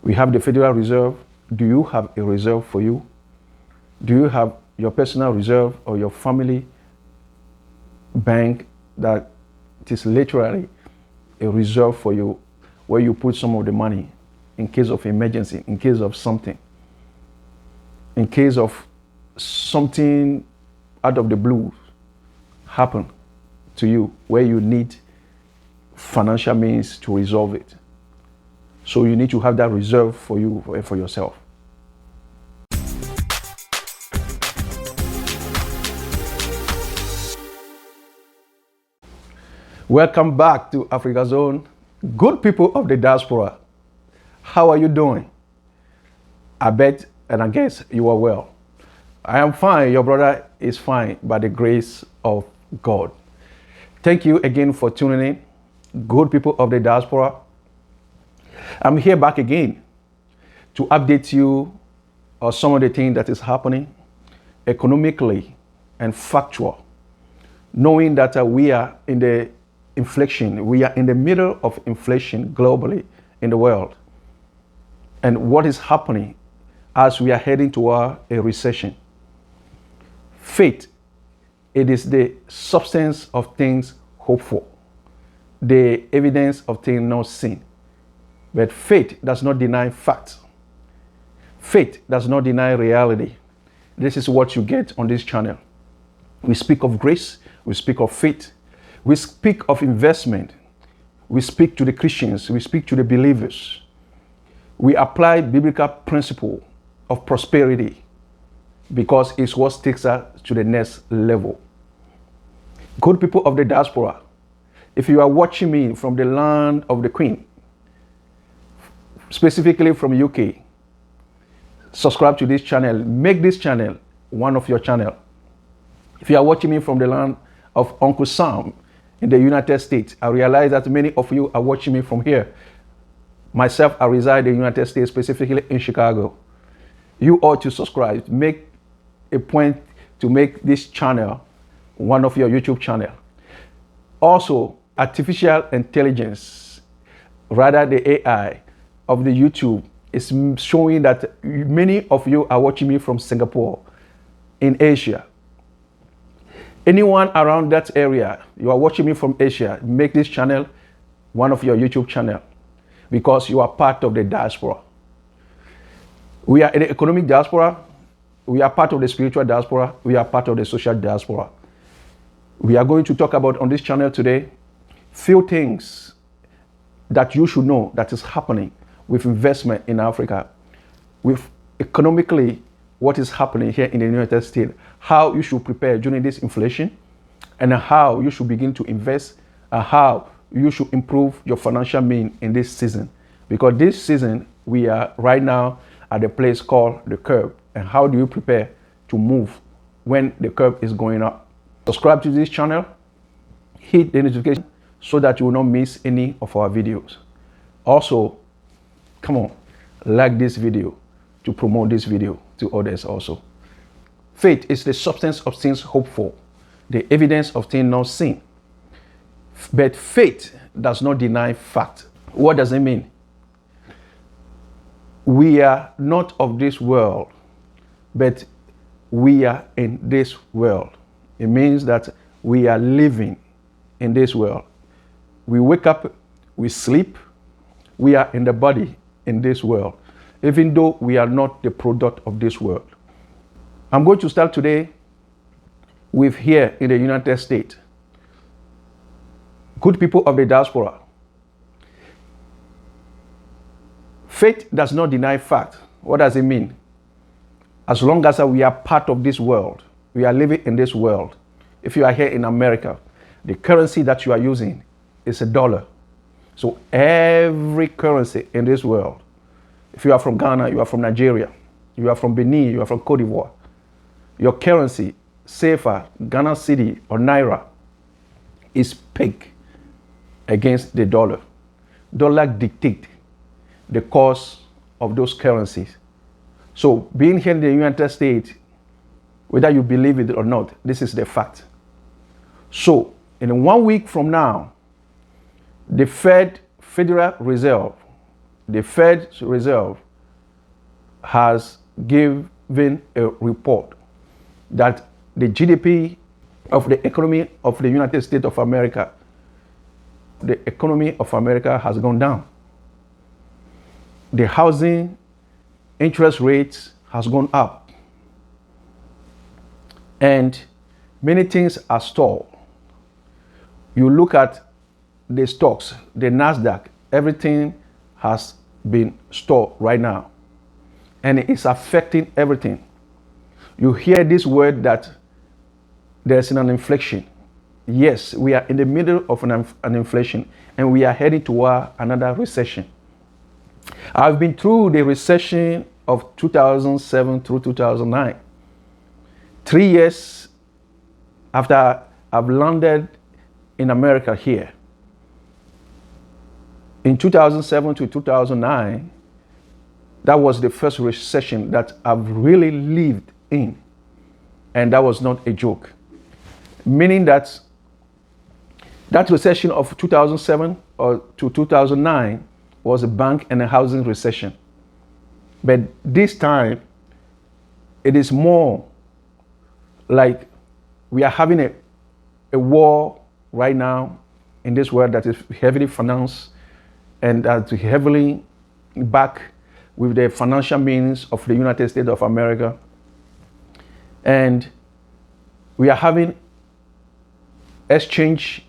We have the Federal Reserve. Do you have a reserve for you? Do you have your personal reserve or your family bank that it is literally a reserve for you, where you put some of the money in case of emergency, in case of something, in case of something out of the blue happen to you, where you need financial means to resolve it? So you need to have that reserve for you, for yourself. Welcome back to AfrigaZone. Good people of the diaspora, how are you doing? I bet and I guess you are well. I am fine. Your brother is fine by the grace of God. Thank you again for tuning in. Good people of the diaspora, I'm here back again to update you on some of the things that is happening economically and factual, knowing that we are in the inflation, we are in the middle of inflation globally in the world, and what is happening as we are heading toward a recession. Faith, it is the substance of things hoped for, the evidence of things not seen. But faith does not deny facts. Faith does not deny reality. This is what you get on this channel. We speak of grace, we speak of faith, we speak of investment, we speak to the Christians, we speak to the believers. We apply biblical principle of prosperity because it's what takes us to the next level. Good people of the diaspora, if you are watching me from the land of the Queen, specifically from UK, subscribe to this channel. Make this channel one of your channel. If you are watching me from the land of Uncle Sam in the United States, I realize that many of you are watching me from here. Myself, I reside in the United States, specifically in Chicago. You ought to subscribe. Make a point to make this channel one of your YouTube channel. Also, artificial intelligence, rather the AI of the YouTube, is showing that many of you are watching me from Singapore, in Asia. Anyone around that area, you are watching me from Asia, make this channel one of your YouTube channel because you are part of the diaspora. We are in the economic diaspora, we are part of the spiritual diaspora, we are part of the social diaspora. We are going to talk about on this channel today few things that you should know that is happening with investment in Africa, with economically what is happening here in the United States, how you should prepare during this inflation, and how you should begin to invest, and how you should improve your financial means in this season. Because this season, we are right now at a place called the curve. And how do you prepare to move when the curve is going up? Subscribe to this channel, hit the notification so that you will not miss any of our videos. Also, come on, like this video to promote this video to others also. Faith is the substance of things hoped for, the evidence of things not seen. But faith does not deny fact. What does it mean? We are not of this world, but we are in this world. It means that we are living in this world. We wake up, we sleep, we are in the body in this world, even though we are not the product of this world. I'm going to start today with here in the United States. Good people of the diaspora. Faith does not deny fact. What does it mean? As long as we are part of this world, we are living in this world. If you are here in America, the currency that you are using is $1. So every currency in this world, if you are from Ghana, you are from Nigeria, you are from Benin, you are from Cote d'Ivoire, your currency, CFA, Ghana Cedi, or Naira, is pegged against the dollar. Dollar dictates the cost of those currencies. So being here in the United States, whether you believe it or not, this is the fact. So in 1 week from now, the Federal Reserve the Fed Reserve has given a report that the GDP of the economy of the United States of America, the economy of America has gone down. The housing interest rates has gone up. And many things are stalled. You look at the stocks, the NASDAQ, everything has been stalled right now. And it's affecting everything. You hear this word that there's an inflation. Yes, we are in the middle of an inflation, and we are heading toward another recession. I've been through the recession of 2007 through 2009. 3 years after I've landed in America here. In 2007 to 2009, that was the first recession that I've really lived in. And that was not a joke. Meaning that recession of 2007 or to 2009 was a bank and a housing recession. But this time, it is more like we are having a war right now in this world that is heavily financed and that is heavily backed with the financial means of the United States of America. And we are having exchange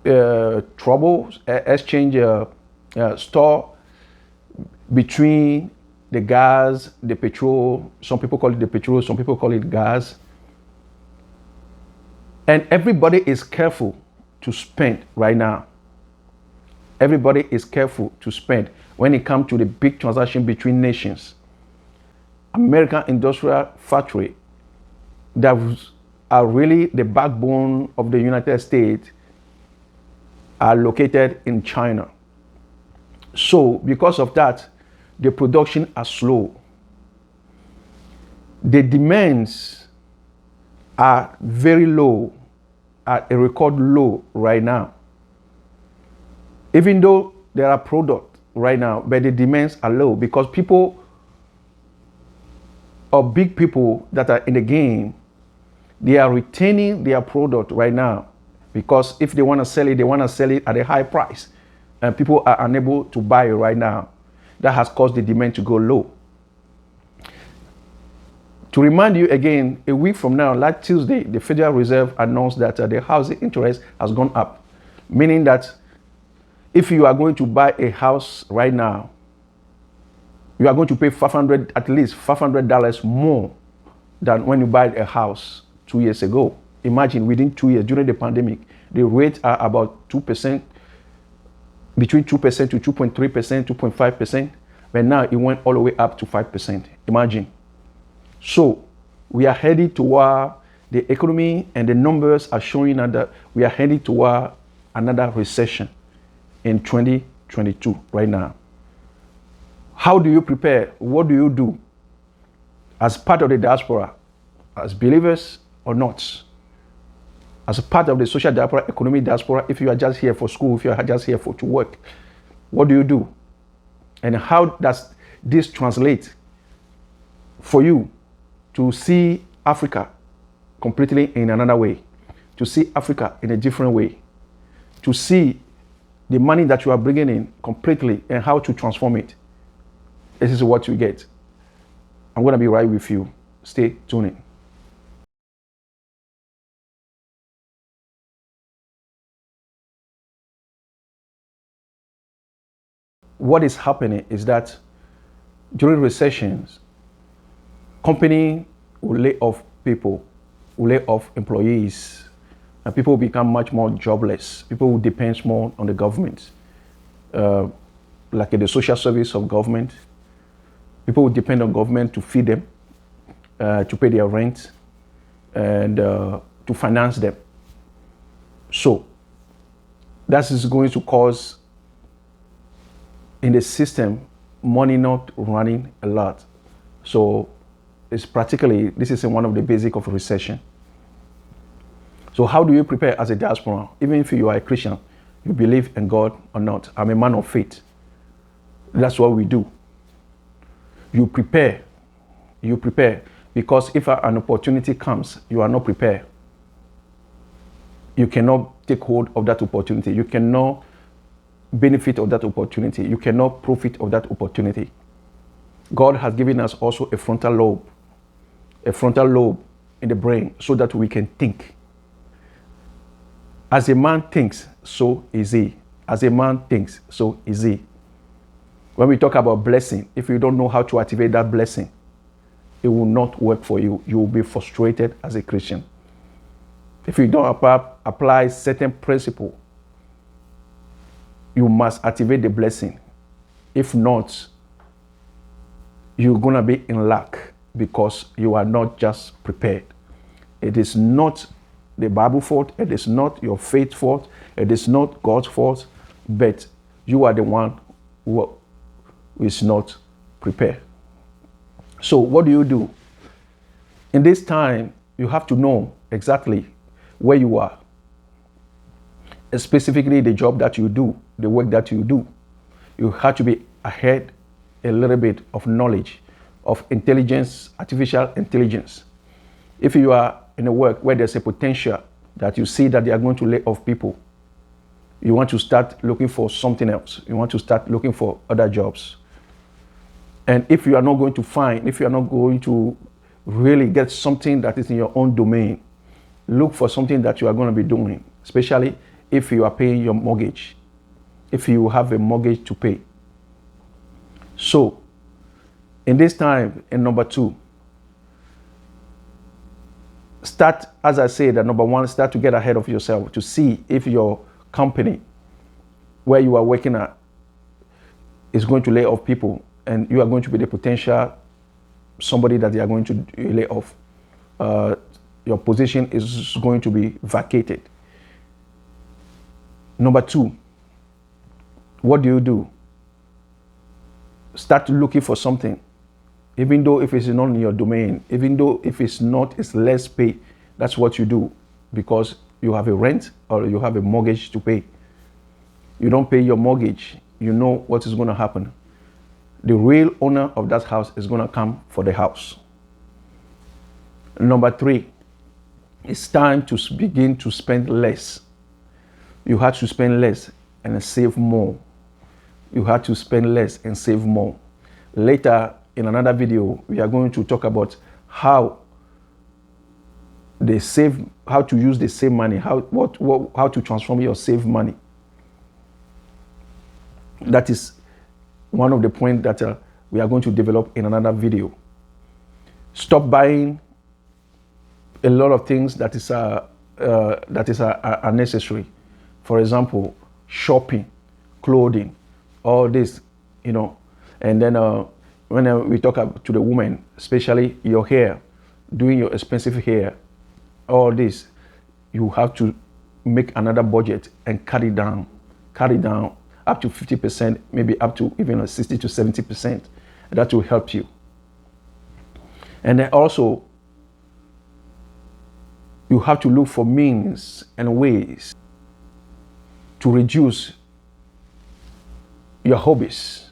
troubles, exchange store between the gas, the petrol. Some people call it the petrol, some people call it gas. And everybody is careful to spend right now. Everybody is careful to spend when it comes to the big transaction between nations. American industrial factory that are really the backbone of the United States are located in China. So because of that, the production are slow. The demands are very low, at a record low right now. Even though there are products right now, but the demands are low because people or big people that are in the game, they are retaining their product right now because if they want to sell it at a high price, and people are unable to buy it right now. That has caused the demand to go low. To remind you again, a week from now, last Tuesday, the Federal Reserve announced that the housing interest has gone up, meaning that if you are going to buy a house right now, you are going to pay at least $500 more than when you buy a house 2 years ago. Imagine within 2 years, during the pandemic, the rates are about 2%, between 2% to 2.3%, 2.5%, but now it went all the way up to 5%. Imagine. So we are headed toward the economy, and the numbers are showing that we are headed toward another recession in 2022 right now. How do you prepare? What do you do as part of the diaspora, as believers or not? As a part of the social diaspora, economic diaspora, if you are just here for school, if you are just here to work, what do you do? And how does this translate for you to see Africa completely in another way, to see Africa in a different way, to see the money that you are bringing in completely and how to transform it? This is what you get. I'm going to be right with you. Stay tuned in. What is happening is that during recessions, company will lay off people, will lay off employees, and people will become much more jobless. People will depend more on the government, like the social service of government. People will depend on government to feed them, to pay their rent, and to finance them. So that is going to cause in the system money not running a lot. So it's practically, this is one of the basics of recession. So how do you prepare as a diaspora? Even if you are a Christian, you believe in God or not. I'm a man of faith. That's what we do. You prepare. You prepare. Because if an opportunity comes, you are not prepared. You cannot take hold of that opportunity. You cannot benefit of that opportunity. You cannot profit of that opportunity. God has given us also a frontal lobe in the brain, so that we can think. As a man thinks, so is he. As a man thinks, so is he. When we talk about blessing, if you don't know how to activate that blessing, it will not work for you. You will be frustrated as a Christian. If you don't apply certain principle, you must activate the blessing. If not, you're going to be in lack, because you are not just prepared. It is not the Bible fault. It is not your faith fault. It is not God's fault, but you are the one who is not prepared. So what do? In this time, you have to know exactly where you are, specifically the job that you do, the work that you do. You have to be ahead a little bit of knowledge of intelligence, artificial intelligence. If you are in a work where there's a potential that you see that they are going to lay off people, you want to start looking for something else. You want to start looking for other jobs. And if you are not going to really get something that is in your own domain, look for something that you are going to be doing, especially if you are paying your mortgage, if you have a mortgage to pay. So, in this time, in number 2, start, as I said, number 1, start to get ahead of yourself to see if your company where you are working at is going to lay off people, and you are going to be the potential somebody that they are going to lay off. Your position is going to be vacated. Number 2, what do? Start looking for something. Even though if it's not in your domain, even though if it's not, it's less pay, that's what you do, because you have a rent or you have a mortgage to pay. You don't pay your mortgage, you know what is going to happen. The real owner of that house is going to come for the house. Number 3, it's time to begin to spend less. You have to spend less and save more. You have to spend less and save more. Later, in another video, we are going to talk about how to use the save money, how to transform your save money. That is one of the points that we are going to develop in another video. Stop buying a lot of things that is unnecessary. For example, shopping, clothing, all this, and then when we talk to the woman, especially your hair, doing your expensive hair, all this, you have to make another budget and cut it down up to 50%, maybe up to even 60 to 70%. That will help you. And then also, you have to look for means and ways to reduce your hobbies.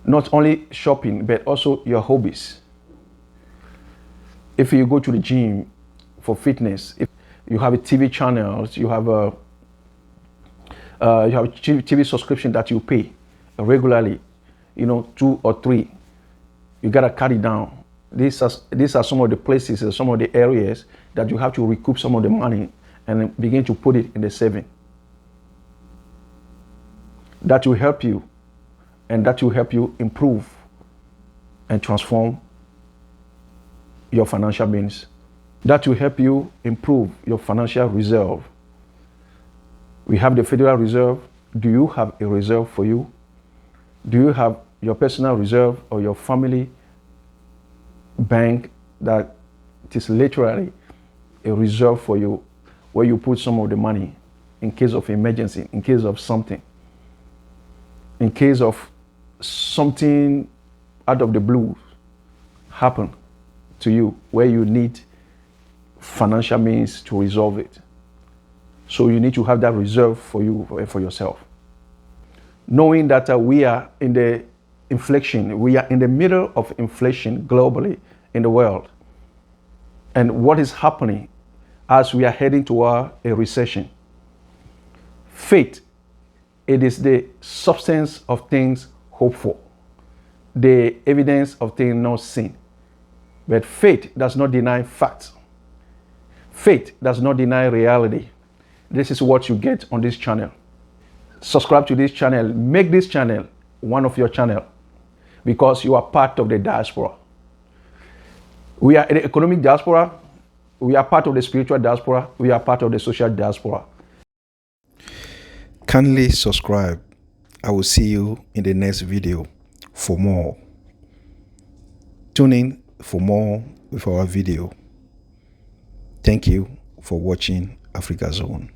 Not only shopping, but also your hobbies. If you go to the gym for fitness, if you have a TV channels, you have a TV subscription that you pay regularly, 2 or 3, you gotta cut it down. These are some of the places, some of the areas that you have to recoup some of the money and begin to put it in the saving. That will help you, and that will help you improve and transform your financial means. That will help you improve your financial reserve. We have the Federal Reserve. Do you have a reserve for you? Do you have your personal reserve or your family bank that is literally a reserve for you, where you put some of the money in case of emergency, in case of something, in case of something out of the blue happen to you where you need financial means to resolve it. So you need to have that reserve for you, for yourself. knowing that we are in the inflation, we are in the middle of inflation globally in the world. And what is happening as we are heading toward a recession? Faith, it is the substance of things hoped for, the evidence of things not seen. But faith does not deny facts. Faith does not deny reality. This is what you get on this channel. Subscribe to this channel. Make this channel one of your channel, because you are part of the diaspora. We are the economic diaspora. We are part of the spiritual diaspora. We are part of the social diaspora. Kindly subscribe. I will see you in the next video for more. Tune in for more with our video. Thank you for watching AfrigaZone.